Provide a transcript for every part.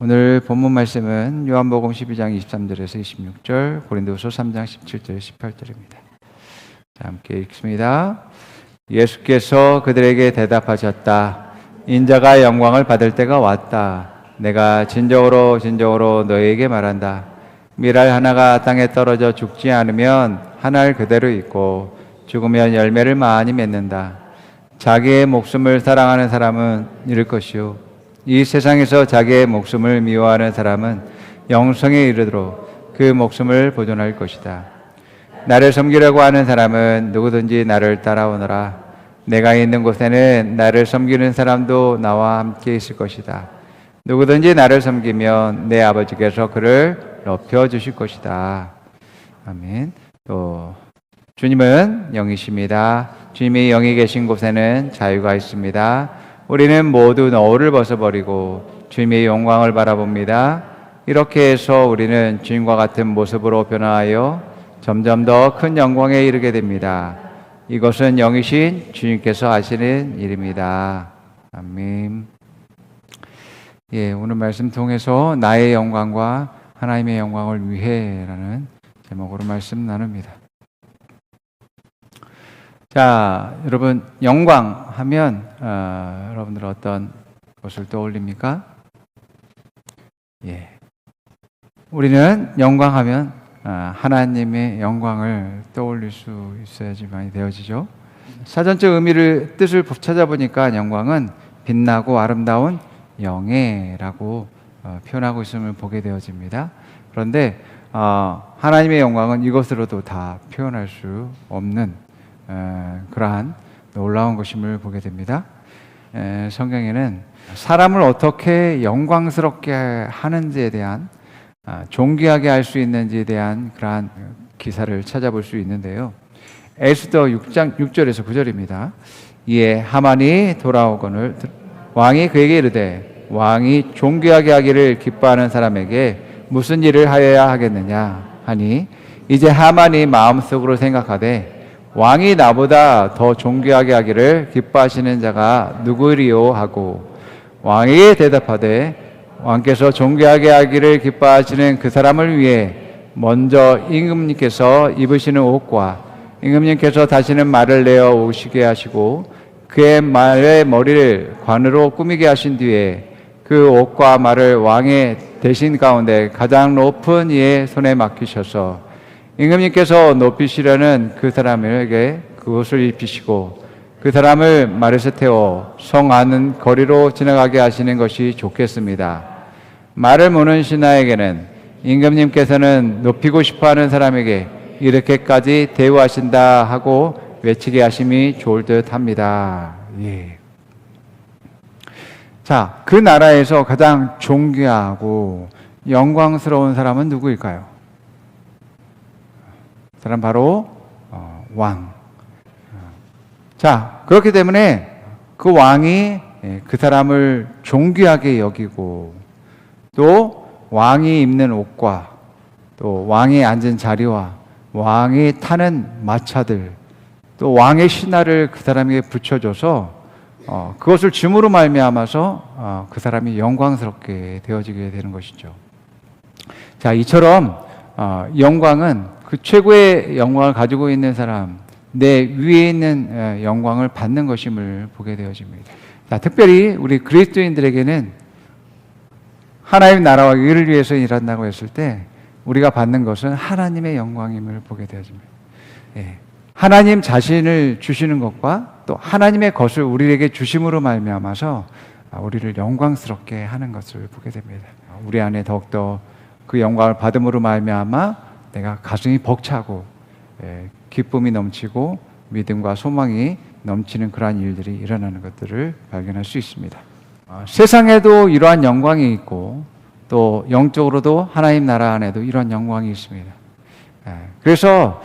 오늘 본문 말씀은 요한복음 12장 23절에서 26절, 고린도후서 3장 17절, 18절입니다. 함께 읽습니다. 예수께서 그들에게 대답하셨다. 인자가 영광을 받을 때가 왔다. 내가 진정으로 너희에게 말한다. 밀알 하나가 땅에 떨어져 죽지 않으면 한 알 그대로 있고 죽으면 열매를 많이 맺는다. 자기의 목숨을 사랑하는 사람은 잃을 것이요 이 세상에서 자기의 목숨을 미워하는 사람은 영생에 이르도록 그 목숨을 보존할 것이다. 나를 섬기려고 하는 사람은 누구든지 나를 따라오너라. 내가 있는 곳에는 나를 섬기는 사람도 나와 함께 있을 것이다. 누구든지 나를 섬기면 내 아버지께서 그를 높여주실 것이다. 아멘. 또 주님은 영이십니다. 주님이 영이 계신 곳에는 자유가 있습니다. 우리는 모두 너울을 벗어버리고 주님의 영광을 바라봅니다. 이렇게 해서 우리는 주님과 같은 모습으로 변화하여 점점 더 큰 영광에 이르게 됩니다. 이것은 영이신 주님께서 하시는 일입니다. 아멘. 오늘 말씀 통해서 나의 영광과 하나님의 영광을 위해라는 제목으로 말씀 나눕니다. 자, 여러분 영광 하면 여러분들 어떤 것을 떠올립니까? 우리는 영광하면 하나님의 영광을 떠올릴 수 있어야지만이 되어지죠. 사전적 뜻을 찾아보니까 영광은 빛나고 아름다운 영예라고 표현하고 있음을 보게 되어집니다. 그런데 하나님의 영광은 이것으로도 다 표현할 수 없는 그러한 놀라운 것임을 보게 됩니다. 성경에는 사람을 어떻게 영광스럽게 하는지에 대한 존귀하게 할 수 있는지에 대한 그러한 기사를 찾아볼 수 있는데요. 에스더 6장 6절에서 9절입니다. 이에 하만이 돌아오거늘 왕이 그에게 이르되 왕이 존귀하게 하기를 기뻐하는 사람에게 무슨 일을 하여야 하겠느냐 하니 이제 하만이 마음속으로 생각하되 왕이 나보다 더 존귀하게 하기를 기뻐하시는 자가 누구리요 하고 왕에게 대답하되 왕께서 존귀하게 하기를 기뻐하시는 그 사람을 위해 먼저 임금님께서 입으시는 옷과 임금님께서 다시는 말을 내어 오시게 하시고 그의 말의 머리를 관으로 꾸미게 하신 뒤에 그 옷과 말을 왕의 대신 가운데 가장 높은 이의 손에 맡기셔서 임금님께서 높이시려는 그 사람에게 그것을 입히시고 그 사람을 말에서 태워 성 안은 거리로 지나가게 하시는 것이 좋겠습니다. 말을 무는 신하에게는 임금님께서는 높이고 싶어하는 사람에게 이렇게까지 대우하신다 하고 외치게 하심이 좋을 듯합니다. 자, 그 나라에서 가장 존귀하고 영광스러운 사람은 누구일까요? 사람 바로 왕. 자, 그렇기 때문에 그 왕이 그 사람을 존귀하게 여기고 또 왕이 입는 옷과 또 왕이 앉은 자리와 왕이 타는 마차들 또 왕의 신하를 그 사람에게 붙여줘서 그것을 줌으로 말미암아서 그 사람이 영광스럽게 되어지게 되는 것이죠. 자, 이처럼 영광은 그 최고의 영광을 가지고 있는 사람, 내 위에 있는 영광을 받는 것임을 보게 되어집니다. 자, 특별히 우리 그리스도인들에게는 하나님 나라와 의를 위해서 일한다고 했을 때 우리가 받는 것은 하나님의 영광임을 보게 되어집니다. 하나님 자신을 주시는 것과 또 하나님의 것을 우리에게 주심으로 말미암아서 우리를 영광스럽게 하는 것을 보게 됩니다. 우리 안에 더욱더 그 영광을 받음으로 말미암아 내가 가슴이 벅차고 기쁨이 넘치고 믿음과 소망이 넘치는 그러한 일들이 일어나는 것들을 발견할 수 있습니다. 세상에도 이러한 영광이 있고 또 영적으로도 하나님 나라 안에도 이러한 영광이 있습니다. 그래서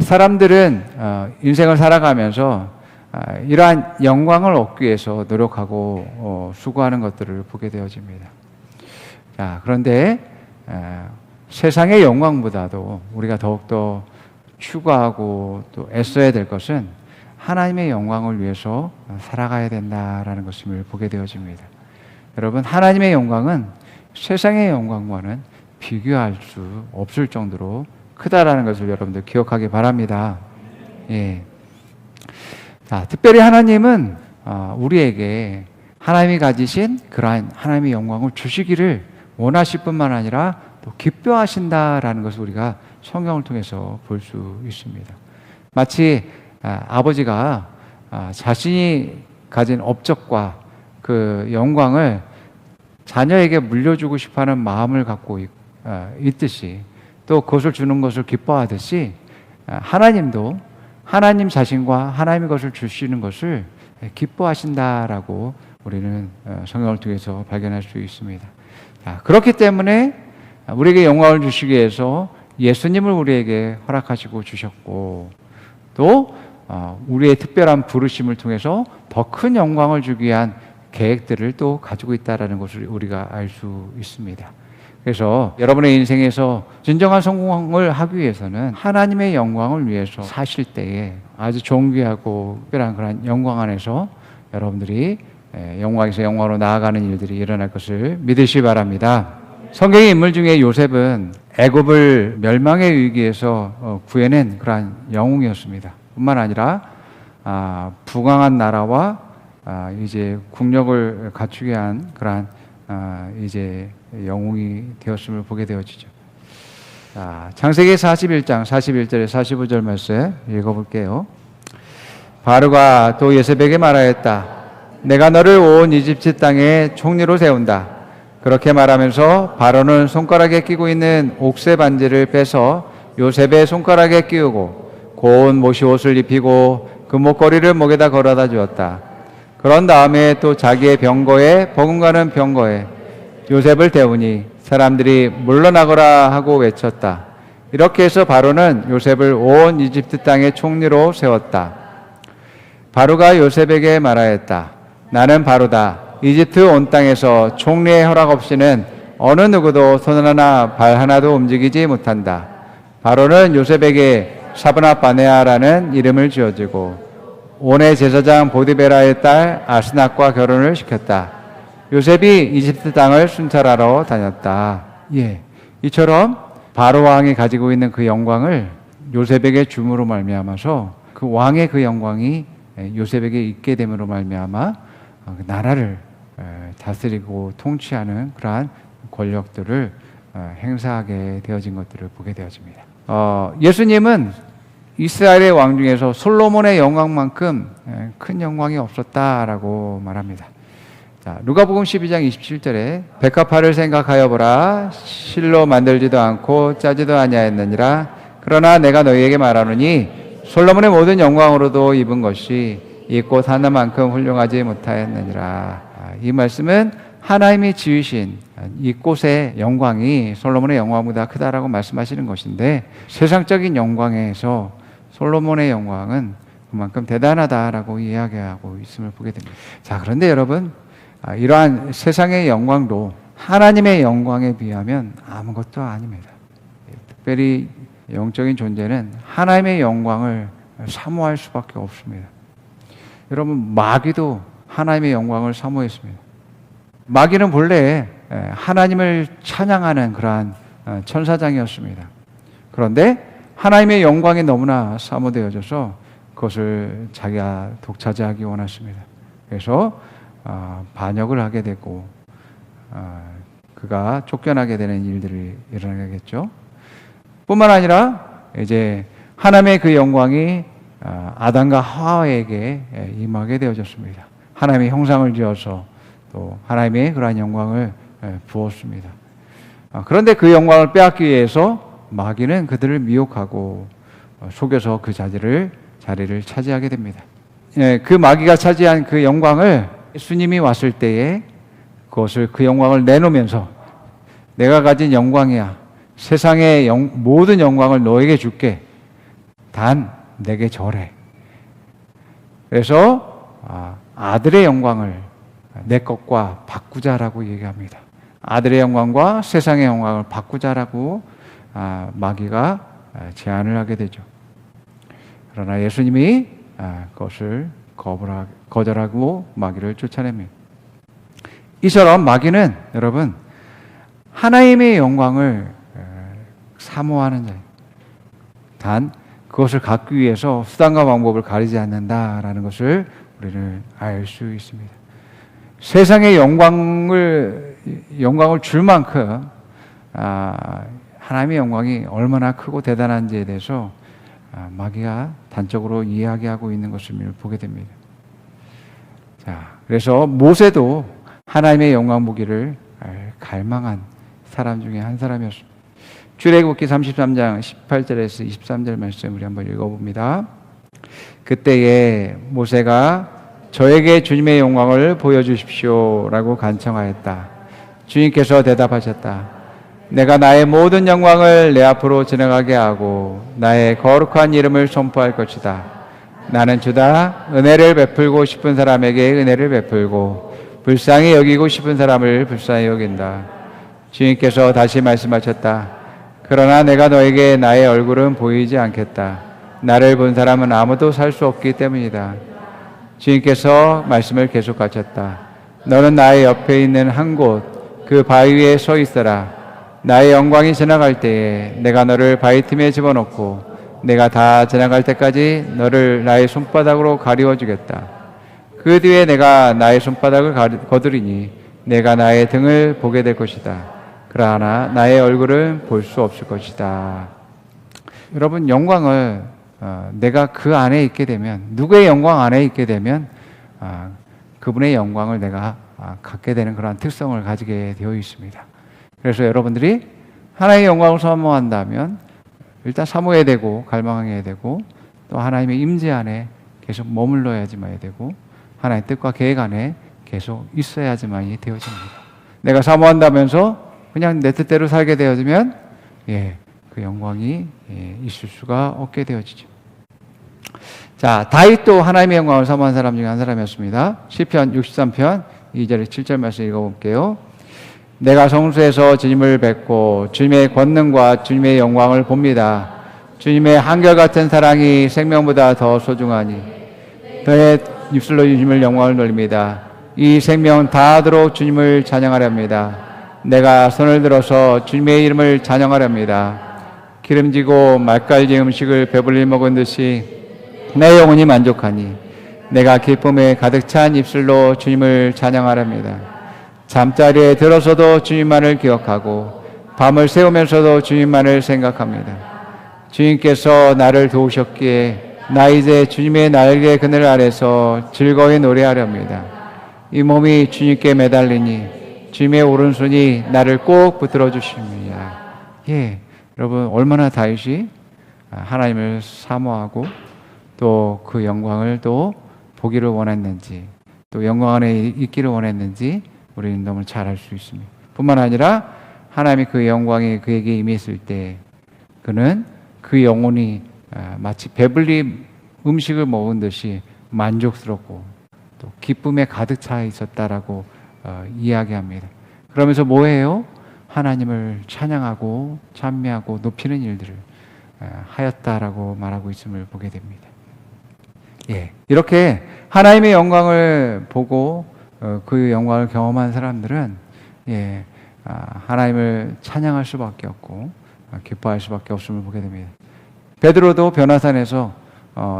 사람들은 인생을 살아가면서 이러한 영광을 얻기 위해서 노력하고 수고하는 것들을 보게 되어집니다. 자, 그런데 세상의 영광보다도 우리가 더욱더 추구하고 또 애써야 될 것은 하나님의 영광을 위해서 살아가야 된다라는 것을 보게 되어집니다. 여러분, 하나님의 영광은 세상의 영광과는 비교할 수 없을 정도로 크다라는 것을 여러분들 기억하기 바랍니다. 예. 자, 특별히 하나님은 우리에게 하나님이 가지신 그러한 하나님의 영광을 주시기를 원하실 뿐만 아니라 또 기뻐하신다라는 것을 우리가 성경을 통해서 볼 수 있습니다. 마치 아버지가 자신이 가진 업적과 그 영광을 자녀에게 물려주고 싶어하는 마음을 갖고 있듯이 또 그것을 주는 것을 기뻐하듯이 하나님도 하나님 자신과 하나님의 것을 주시는 것을 기뻐하신다라고 우리는 성경을 통해서 발견할 수 있습니다. 그렇기 때문에 우리에게 영광을 주시기 위해서 예수님을 우리에게 허락하시고 주셨고 또 우리의 특별한 부르심을 통해서 더 큰 영광을 주기 위한 계획들을 또 가지고 있다는 것을 우리가 알 수 있습니다. 그래서 여러분의 인생에서 진정한 성공을 하기 위해서는 하나님의 영광을 위해서 사실 때에 아주 존귀하고 특별한 그런 영광 안에서 여러분들이 영광에서 영광으로 나아가는 일들이 일어날 것을 믿으시기 바랍니다. 성경의 인물 중에 요셉은 애굽을 멸망의 위기에서 구해낸 그러한 영웅이었습니다. 뿐만 아니라 부강한 나라와 이제 국력을 갖추게 한 그러한 이제 영웅이 되었음을 보게 되어지죠. 창세기 41장 41절에 45절 말씀 읽어볼게요. 바로가 또 요셉에게 말하였다. 내가 너를 온 이집트 땅에 총리로 세운다. 그렇게 말하면서 바로는 손가락에 끼고 있는 옥새 반지를 빼서 요셉의 손가락에 끼우고 고운 모시 옷을 입히고 그 목걸이를 목에다 걸어다 주었다. 그런 다음에 또 자기의 병거에 버금가는 병거에 요셉을 태우니 사람들이 물러나거라 하고 외쳤다. 이렇게 해서 바로는 요셉을 온 이집트 땅의 총리로 세웠다. 바로가 요셉에게 말하였다. 나는 바로다. 이집트 온 땅에서 총리의 허락 없이는 어느 누구도 손 하나 발 하나도 움직이지 못한다. 바로는 요셉에게 사브나 바네아라는 이름을 지어주고 온의 제사장 보디베라의 딸 아스낙과 결혼을 시켰다. 요셉이 이집트 땅을 순찰하러 다녔다. 이처럼 바로 왕이 가지고 있는 그 영광을 요셉에게 줌으로 말미암아서 그 왕의 그 영광이 요셉에게 있게 됨으로 말미암아 그 나라를 다스리고 통치하는 그러한 권력들을 행사하게 되어진 것들을 보게 되어집니다. 예수님은 이스라엘의 왕 중에서 솔로몬의 영광만큼 큰 영광이 없었다라고 말합니다. 누가복음 12장 27절에 백합화를 생각하여 보라. 실로 만들지도 않고 짜지도 아니하였느니라. 그러나 내가 너희에게 말하노니 솔로몬의 모든 영광으로도 입은 것이 이 꽃 하나만큼 훌륭하지 못하였느니라. 이 말씀은 하나님이 지으신 이 꽃의 영광이 솔로몬의 영광보다 크다라고 말씀하시는 것인데 세상적인 영광에서 솔로몬의 영광은 그만큼 대단하다라고 이야기하고 있음을 보게 됩니다. 그런데 여러분, 이러한 세상의 영광도 하나님의 영광에 비하면 아무것도 아닙니다. 특별히 영적인 존재는 하나님의 영광을 사모할 수밖에 없습니다. 여러분, 마귀도 하나님의 영광을 사모했습니다. 마귀는 본래 하나님을 찬양하는 그러한 천사장이었습니다. 그런데 하나님의 영광이 너무나 사모되어져서 그것을 자기가 독차지하기 원했습니다. 그래서 반역을 하게 되고 그가 쫓겨나게 되는 일들이 일어나겠죠. 뿐만 아니라 이제 하나님의 그 영광이 아담과 하와에게 임하게 되어졌습니다. 하나님의 형상을 지어서 또 하나님의 그러한 영광을 부었습니다. 그런데 그 영광을 빼앗기 위해서 마귀는 그들을 미혹하고 속여서 그 자리를 차지하게 됩니다. 그 마귀가 차지한 그 영광을 예수님이 왔을 때에 그것을 그 영광을 내놓으면서 내가 가진 영광이야. 세상의 모든 영광을 너에게 줄게. 단 내게 절해. 그래서 아들의 영광을 내 것과 바꾸자라고 얘기합니다. 아들의 영광과 세상의 영광을 바꾸자라고 마귀가 제안을 하게 되죠. 그러나 예수님이 그것을 거절하고 마귀를 쫓아냅니다. 이처럼 마귀는 여러분 하나님의 영광을 사모하는 자예요. 단 그것을 갖기 위해서 수단과 방법을 가리지 않는다라는 것을 우리는 알 수 있습니다. 세상의 영광을 줄 만큼 하나님의 영광이 얼마나 크고 대단한지에 대해서 마귀가 단적으로 이야기하고 있는 것을 보게 됩니다. 자, 그래서 모세도 하나님의 영광 보기를 갈망한 사람 중에 한 사람이었습니다. 출애굽기 33장 18절에서 23절 말씀 우리 한번 읽어봅니다. 그때에 모세가 저에게 주님의 영광을 보여주십시오 라고 간청하였다. 주님께서 대답하셨다. 내가 나의 모든 영광을 내 앞으로 지나가게 하고 나의 거룩한 이름을 선포할 것이다. 나는 주다. 은혜를 베풀고 싶은 사람에게 은혜를 베풀고 불쌍히 여기고 싶은 사람을 불쌍히 여긴다. 주님께서 다시 말씀하셨다. 그러나 내가 너에게 나의 얼굴은 보이지 않겠다. 나를 본 사람은 아무도 살 수 없기 때문이다. 주님께서 말씀을 계속하셨다. 너는 나의 옆에 있는 한 곳 그 바위 위에 서 있어라. 나의 영광이 지나갈 때에 내가 너를 바위 틈에 집어넣고 내가 다 지나갈 때까지 너를 나의 손바닥으로 가리워 주겠다. 그 뒤에 내가 나의 손바닥을 거두리니 내가 나의 등을 보게 될 것이다. 그러나 나의 얼굴은 볼 수 없을 것이다. 여러분, 영광을 내가 그 안에 있게 되면, 누구의 영광 안에 있게 되면 그분의 영광을 내가 갖게 되는 그런 특성을 가지게 되어 있습니다. 그래서 여러분들이 하나님의 영광을 사모한다면 일단 사모해야 되고 갈망해야 되고 또 하나님의 임재 안에 계속 머물러야지만이 되고 하나님의 뜻과 계획 안에 계속 있어야지만이 되어집니다. 내가 사모한다면서 그냥 내 뜻대로 살게 되어지면 그 영광이 있을 수가 없게 되어지죠. 자, 다윗도 하나님의 영광을 사모한 사람 중에 한 사람이었습니다. 시편 63편 2절에 7절 말씀 읽어볼게요. 내가 성수에서 주님을 뵙고 주님의 권능과 주님의 영광을 봅니다. 주님의 한결같은 사랑이 생명보다 더 소중하니 너의 입술로 주님을 영광을 돌립니다. 이 생명 다하도록 주님을 찬양하려 합니다. 내가 손을 들어서 주님의 이름을 찬양하려 합니다. 기름지고 맛깔진 음식을 배불리 먹은 듯이 내 영혼이 만족하니 내가 기쁨에 가득 찬 입술로 주님을 찬양하려 합니다. 잠자리에 들어서도 주님만을 기억하고 밤을 새우면서도 주님만을 생각합니다. 주님께서 나를 도우셨기에 나 이제 주님의 날개 그늘 아래서 즐거이 노래하려 합니다. 이 몸이 주님께 매달리니 주님의 오른손이 나를 꼭 붙들어 주십니다. 여러분, 얼마나 다윗이 하나님을 사모하고 또 그 영광을 또 보기를 원했는지, 또 영광 안에 있기를 원했는지 우리는 너무 잘 알 수 있습니다. 뿐만 아니라 하나님이 그 영광이 그에게 임했을 때 그는 그 영혼이 마치 배불리 음식을 먹은 듯이 만족스럽고 또 기쁨에 가득 차 있었다라고 이야기합니다. 그러면서 뭐예요? 하나님을 찬양하고 찬미하고 높이는 일들을 하였다라고 말하고 있음을 보게 됩니다. 이렇게 하나님의 영광을 보고 그 영광을 경험한 사람들은 하나님을 찬양할 수밖에 없고 기뻐할 수밖에 없음을 보게 됩니다. 베드로도 변화산에서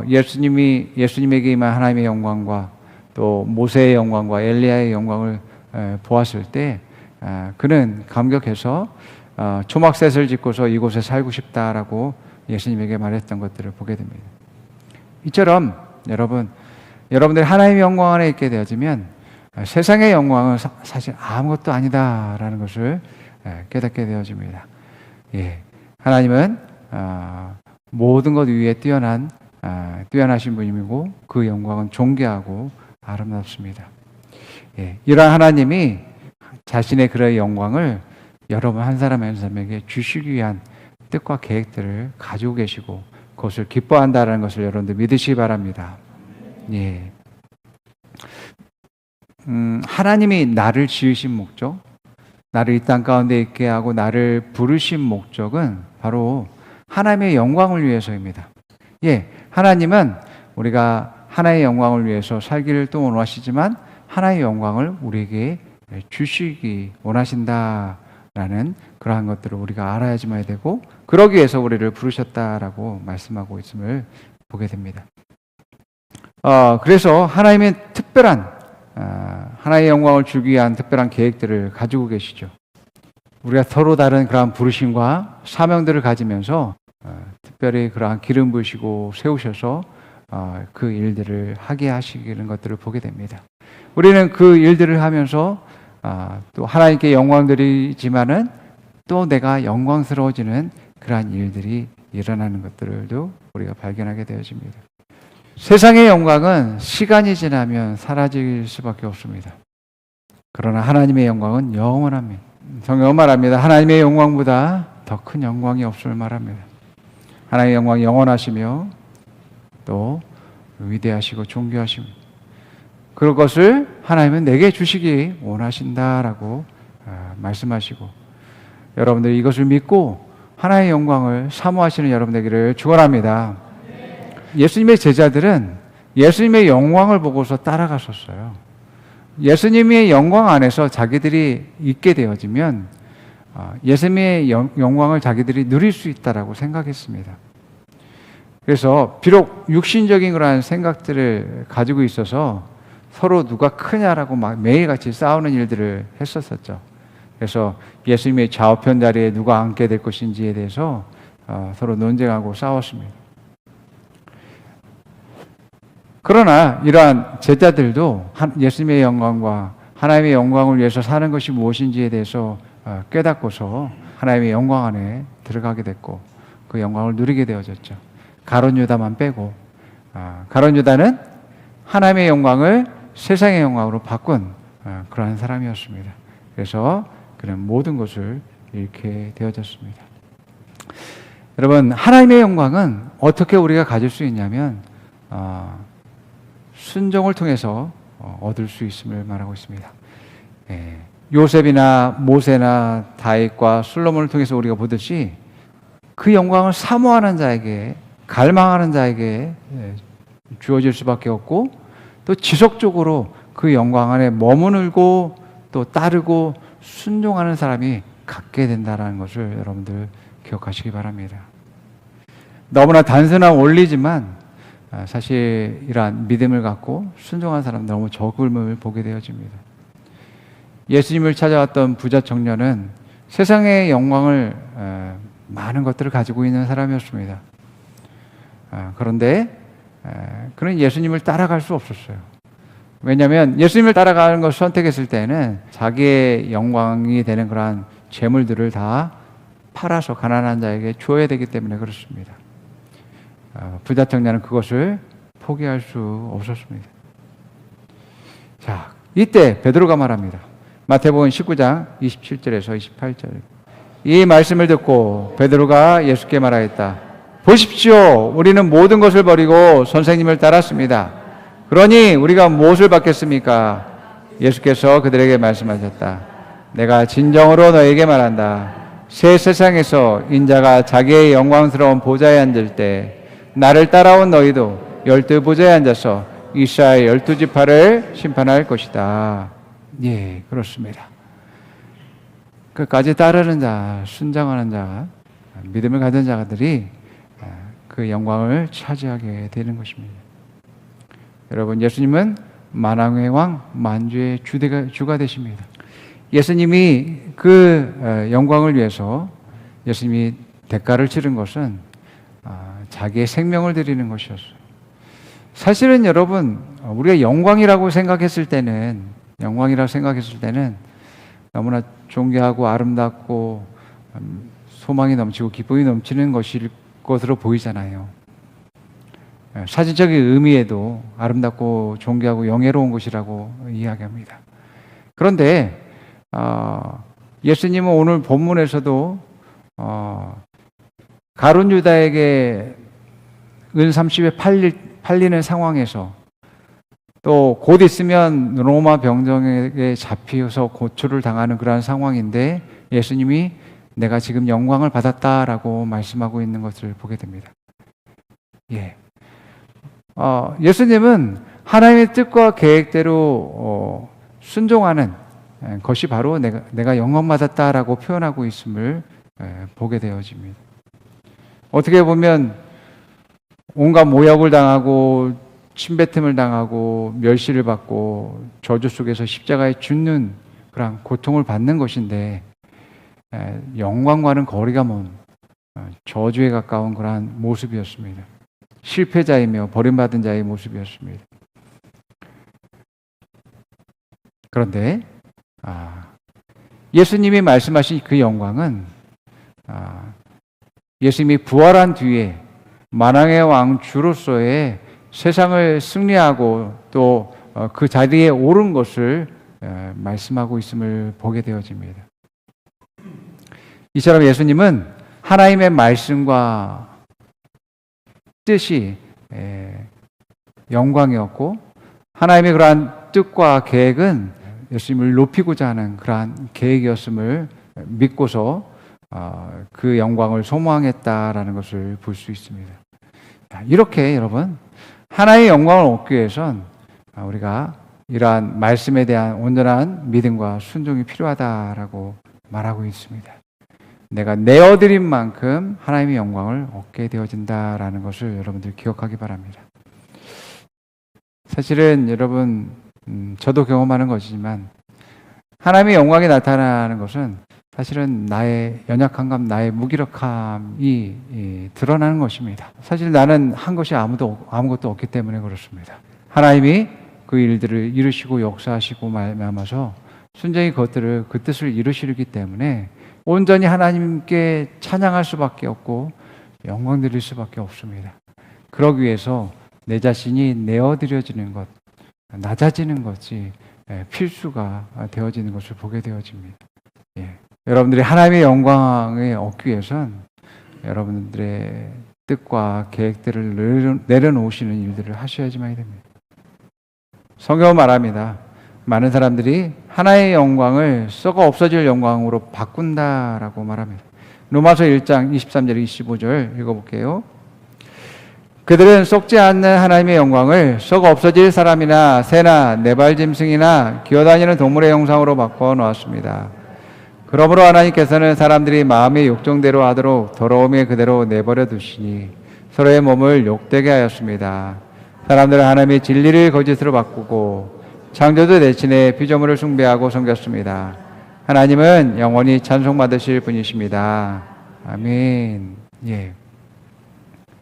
예수님에게 임한 하나님의 영광과 또 모세의 영광과 엘리야의 영광을 보았을 때 그는 감격해서 초막셋을 짓고서 이곳에 살고 싶다라고 예수님에게 말했던 것들을 보게 됩니다. 이처럼 여러분들이 하나님의 영광 안에 있게 되어지면 세상의 영광은 사실 아무것도 아니다라는 것을 깨닫게 되어집니다. 하나님은 모든 것 위에 뛰어나신 분이고 그 영광은 존귀하고 아름답습니다. 이러한 하나님이 자신의 그런 영광을 여러분 한 사람 한 사람에게 주시기 위한 뜻과 계획들을 가지고 계시고 그것을 기뻐한다는 것을 여러분들 믿으시기 바랍니다. 하나님이 나를 지으신 목적, 나를 이 땅 가운데 있게 하고 나를 부르신 목적은 바로 하나님의 영광을 위해서입니다. 하나님은 우리가 하나님의 영광을 위해서 살기를 또 원하시지만 하나님의 영광을 우리에게 주시기 원하신다라는 라는 그러한 것들을 우리가 알아야지만 되고, 그러기 위해서 우리를 부르셨다라고 말씀하고 있음을 보게 됩니다. 그래서 하나님의 특별한 하나님의 영광을 주기 위한 특별한 계획들을 가지고 계시죠. 우리가 서로 다른 그러한 부르심과 사명들을 가지면서 특별히 그러한 기름 부으시고 세우셔서 그 일들을 하게 하시는 것들을 보게 됩니다. 우리는 그 일들을 하면서 또 하나님께 영광 드리지만은 또 내가 영광스러워지는 그러한 일들이 일어나는 것들도 우리가 발견하게 되어집니다. 세상의 영광은 시간이 지나면 사라질 수밖에 없습니다. 그러나 하나님의 영광은 영원합니다. 성경은 말합니다. 하나님의 영광보다 더 큰 영광이 없음을 말합니다. 하나님의 영광이 영원하시며 또 위대하시고 존귀하십니다. 그것을 하나님은 내게 주시기 원하신다라고 말씀하시고, 여러분들이 이것을 믿고 하나님의 영광을 사모하시는 여러분 되기를 축원합니다. 예수님의 제자들은 예수님의 영광을 보고서 따라갔었어요. 예수님의 영광 안에서 자기들이 있게 되어지면 예수님의 영광을 자기들이 누릴 수 있다라고 생각했습니다. 그래서 비록 육신적인 그러한 생각들을 가지고 있어서 서로 누가 크냐라고 막 매일같이 싸우는 일들을 했었었죠. 그래서 예수님의 좌우편 자리에 누가 앉게 될 것인지에 대해서 서로 논쟁하고 싸웠습니다. 그러나 이러한 제자들도 예수님의 영광과 하나님의 영광을 위해서 사는 것이 무엇인지에 대해서 깨닫고서 하나님의 영광 안에 들어가게 됐고 그 영광을 누리게 되어졌죠. 가룟 유다만 빼고, 가룟 유다는 하나님의 영광을 세상의 영광으로 바꾼 그러한 사람이었습니다. 그래서 그는 모든 것을 잃게 되어졌습니다. 여러분, 하나님의 영광은 어떻게 우리가 가질 수 있냐면 순종을 통해서 얻을 수 있음을 말하고 있습니다. 요셉이나 모세나 다윗과 솔로몬을 통해서 우리가 보듯이 그 영광을 사모하는 자에게, 갈망하는 자에게 주어질 수밖에 없고, 또 지속적으로 그 영광 안에 머무르고 또 따르고 순종하는 사람이 갖게 된다는 것을 여러분들 기억하시기 바랍니다. 너무나 단순한 원리지만 사실 이러한 믿음을 갖고 순종한 사람은 너무 적음을 보게 되어집니다. 예수님을 찾아왔던 부자 청년은 세상의 영광을 많은 것들을 가지고 있는 사람이었습니다. 그런데 그는 예수님을 따라갈 수 없었어요. 왜냐하면 예수님을 따라가는 것을 선택했을 때는 자기의 영광이 되는 그러한 재물들을 다 팔아서 가난한 자에게 줘야 되기 때문에 그렇습니다. 부자 청년은 그것을 포기할 수 없었습니다. 자, 이때 베드로가 말합니다. 마태복음 19장 27절에서 28절. 이 말씀을 듣고 베드로가 예수께 말하였다. 보십시오, 우리는 모든 것을 버리고 선생님을 따랐습니다. 그러니 우리가 무엇을 받겠습니까? 예수께서 그들에게 말씀하셨다. 내가 진정으로 너에게 말한다. 새 세상에서 인자가 자기의 영광스러운 보좌에 앉을 때 나를 따라온 너희도 12보좌에 앉아서 이스라엘 12지파를 심판할 것이다. 예, 그렇습니다. 끝까지 따르는 자, 순종하는 자, 믿음을 가진 자들이 그 영광을 차지하게 되는 것입니다. 여러분, 예수님은 만왕의 왕, 만주의 주가 되십니다. 예수님이 그 영광을 위해서 예수님이 대가를 치른 것은 자기의 생명을 드리는 것이었어요. 사실은 여러분, 우리가 영광이라고 생각했을 때는 너무나 존귀하고 아름답고 소망이 넘치고 기쁨이 넘치는 것으로 보이잖아요. 사진적인 의미에도 아름답고 존귀하고 영예로운 것이라고 이야기합니다. 그런데 예수님은 오늘 본문에서도 가룟 유다에게 은 30에 팔리는 상황에서 또 곧 있으면 로마 병정에게 잡혀서 고초를 당하는 그러한 상황인데 예수님이 내가 지금 영광을 받았다라고 말씀하고 있는 것을 보게 됩니다. 예. 예수님은 하나님의 뜻과 계획대로 순종하는 것이 바로 내가 영광 받았다라고 표현하고 있음을 보게 되어집니다. 어떻게 보면 온갖 모욕을 당하고 침뱉음을 당하고 멸시를 받고 저주 속에서 십자가에 죽는 그런 고통을 받는 것인데 영광과는 거리가 먼 저주에 가까운 그러한 모습이었습니다. 실패자이며 버림받은 자의 모습이었습니다. 그런데 예수님이 말씀하신 그 영광은 예수님이 부활한 뒤에 만왕의 왕 주로서의 세상을 승리하고 또 그 자리에 오른 것을 말씀하고 있음을 보게 되어집니다. 이처럼 예수님은 하나님의 말씀과 뜻이 영광이었고 하나님의 그러한 뜻과 계획은 예수님을 높이고자 하는 그러한 계획이었음을 믿고서 그 영광을 소망했다라는 것을 볼 수 있습니다. 이렇게 여러분 하나님의 영광을 얻기 위해선 우리가 이러한 말씀에 대한 온전한 믿음과 순종이 필요하다라고 말하고 있습니다. 내가 내어드린 만큼 하나님의 영광을 얻게 되어진다라는 것을 여러분들 기억하기 바랍니다. 사실은 여러분 저도 경험하는 것이지만 하나님의 영광이 나타나는 것은 사실은 나의 연약함, 나의 무기력함이 드러나는 것입니다. 사실 나는 한 것이 아무것도 없기 때문에 그렇습니다. 하나님이 그 일들을 이루시고 역사하시고 말미암아서 순전히 그것들을 그 뜻을 이루시기 때문에 온전히 하나님께 찬양할 수밖에 없고 영광 드릴 수밖에 없습니다. 그러기 위해서 내 자신이 내어드려지는 것, 낮아지는 것이 필수가 되어지는 것을 보게 되어집니다. 여러분들이 하나님의 영광을 얻기 위해선 여러분들의 뜻과 계획들을 내려놓으시는 일들을 하셔야지만이 됩니다. 성경은 말합니다. 많은 사람들이 하나의 영광을 썩어 없어질 영광으로 바꾼다라고 말합니다. 로마서 1장 23절 25절 읽어볼게요. 그들은 썩지 않는 하나님의 영광을 썩어 없어질 사람이나 새나 네발짐승이나 기어다니는 동물의 형상으로 바꿔 놓았습니다. 그러므로 하나님께서는 사람들이 마음의 욕정대로 하도록 더러움에 그대로 내버려 두시니 서로의 몸을 욕되게 하였습니다. 사람들은 하나님의 진리를 거짓으로 바꾸고 창조주 대신에 피조물을 숭배하고 섬겼습니다. 하나님은 영원히 찬송받으실 분이십니다. 아멘.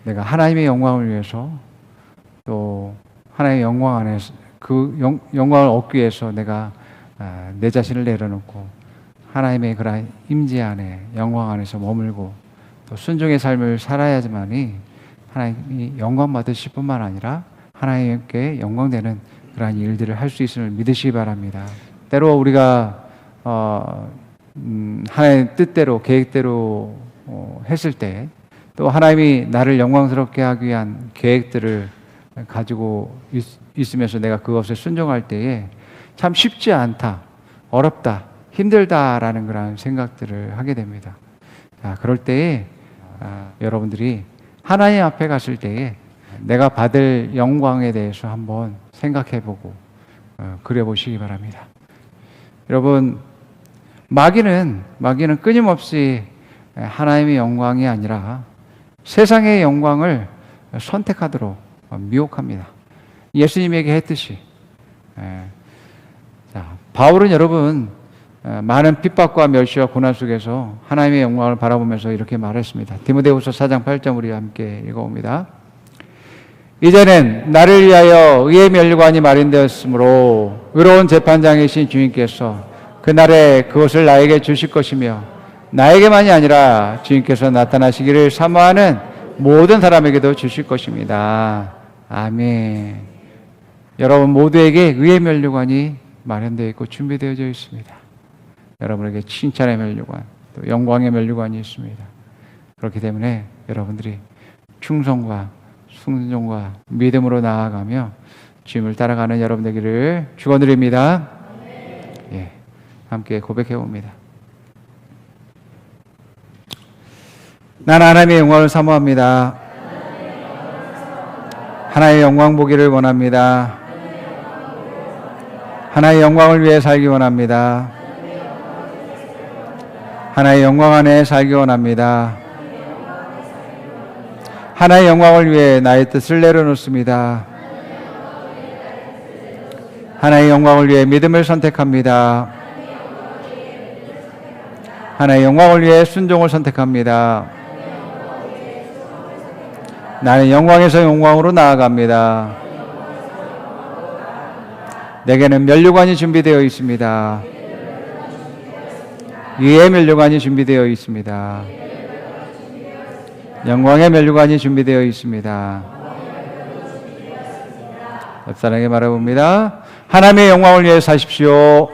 내가 하나님의 영광을 위해서 또 하나님의 영광 안에서 그 영광을 얻기 위해서 내가 내 자신을 내려놓고 하나님의 그런 임재 안에 영광 안에서 머물고 또 순종의 삶을 살아야지만이 하나님이 영광 받으실 뿐만 아니라 하나님께 영광되는 그러한 일들을 할 수 있음을 믿으시기 바랍니다. 때로 우리가 하나님의 뜻대로 계획대로 했을 때 또 하나님이 나를 영광스럽게 하기 위한 계획들을 가지고 있으면서 내가 그것을 순종할 때에 참 쉽지 않다, 어렵다, 힘들다라는 그런 생각들을 하게 됩니다. 그럴 때에 여러분들이 하나님 앞에 갔을 때에 내가 받을 영광에 대해서 한번 생각해보고 그려보시기 바랍니다. 여러분 마귀는 끊임없이 하나님의 영광이 아니라 세상의 영광을 선택하도록 미혹합니다. 예수님에게 했듯이 바울은 여러분 많은 핍박과 멸시와 고난 속에서 하나님의 영광을 바라보면서 이렇게 말했습니다. 디모데후서 4장 8절 우리 함께 읽어봅니다. 이제는 나를 위하여 의의 면류관이 마련되었으므로 의로운 재판장이신 주님께서 그날에 그것을 나에게 주실 것이며 나에게만이 아니라 주님께서 나타나시기를 사모하는 모든 사람에게도 주실 것입니다. 아멘. 여러분 모두에게 의의 면류관이 마련되어 있고 준비되어져 있습니다. 여러분에게 칭찬의 면류관, 또 영광의 면류관이 있습니다. 그렇기 때문에 여러분들이 충성과 순종과 믿음으로 나아가며 주님을 따라가는 여러분 되기를 축원드립니다. 함께 고백해 봅니다. 나는 하나님의 영광을 사모합니다. 하나님의 영광 보기를 원합니다. 하나의 영광을 위해 살기 원합니다. 하나의 영광 안에 살기 원합니다. 하나의 영광을 위해 나의 뜻을 내려놓습니다. 하나의 영광을 위해 믿음을 선택합니다. 하나의 영광을 위해 순종을 선택합니다. 나는 영광에서 영광으로 나아갑니다. 내게는 면류관이 준비되어 있습니다. 위에 면류관이 준비되어 있습니다. 영광의 면류관이 준비되어 있습니다. 옆 사람에게 말해봅니다. 하나님의 영광을 위해 사십시오.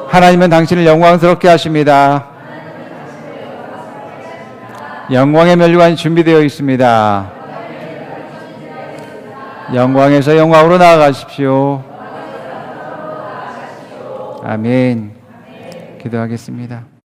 하나님은 당신을 영광스럽게 하십니다. 영광의 면류관이 준비되어 있습니다. 영광에서 영광으로 나아가십시오. 아멘. 기도하겠습니다.